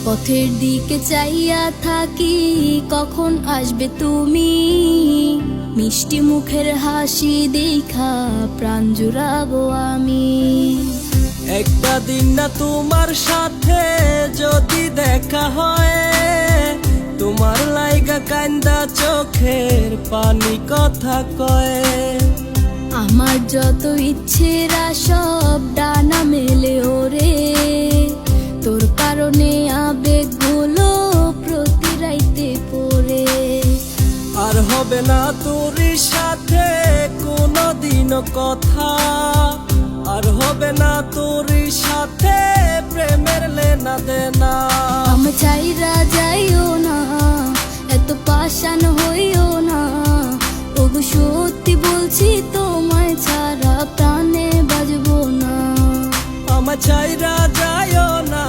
পথের দিকে চাইয়া থাকি, কখন আসবে তুমি। মিষ্টি মুখের হাসি দেখা প্রাণ জুড়াবো আমি। একটা দিন না তোমার সাথে যদি দেখা হয়, তোমার লাইগা কান্দা চোখের পানি কথা কয়। আমার যত ইচ্ছেরা সব ডানা মেলে ওরে, তোর কারণে আবেগগুলো প্রতি রাইতে পড়ে। আর হবে না তোর সাথে কোনোদিনও কথা, আর হবে না তোর সাথে প্রেমের লেনা দেনা। আমি চাইরা যাইও না, এত পাষাণ হইও না। ওগো সত্যি বলছি তোমায় ছাড়া প্রাণে বাজবো না। আমার চাইরা যাইও না,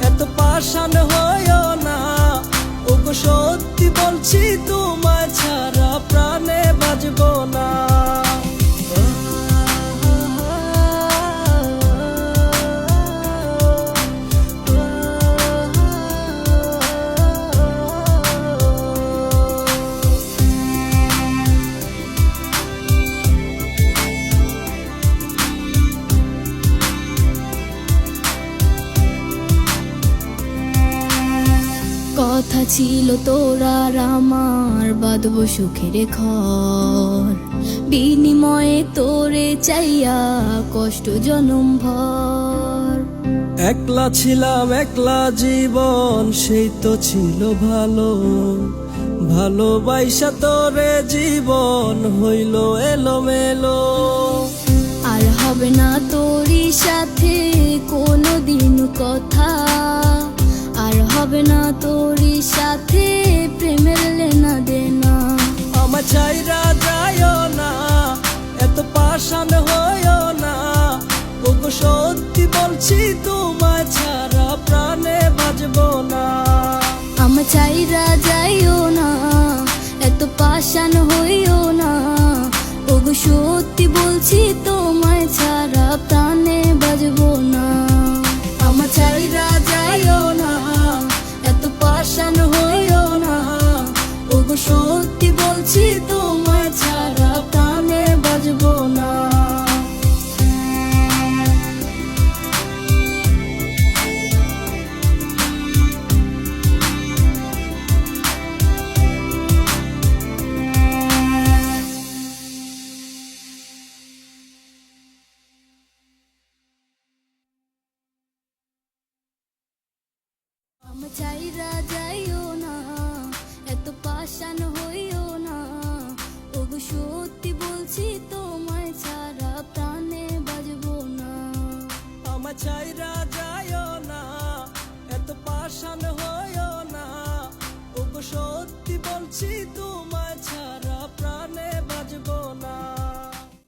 এত পাষাণ হইও না। ওগো সত্যি বলছি তোমায় ছাড়া প্রাণে বাজবো না। কথা ছিল তোর আর আমার বাঁধবো সুখের ঘর, বিনিময়ে তোরে চাইয়া কষ্ট জনম ভর। একলা ছিলাম একলা জীবন, সেই তো ছিল ভালো। ভালোবাসা তোরে জীবন হইল এলোমেলো। আর হবে না তোরই সাথে কোনোদিন কথা, আর হবে না তোরই সাথে প্রেমের লেনা দেনা। আমার চাইরা যাইও না, এত পাষাণ হইও না। ওগো সত্যি বলছি তোমায় ছাড়া প্রাণে বাজবো না। আমার চাইরা যাইও না, এত পাষাণ হইও না। ওগো সত্যি বলছি তোমায় ছাড়া প্রাণে বাজবো না। আমার চাইরা যাইও না, এত পাষাণ হইও না। ওগো সত্যি বলছি তোমায় ছাড়া প্রাণে বাজবো না। আমার চাইরা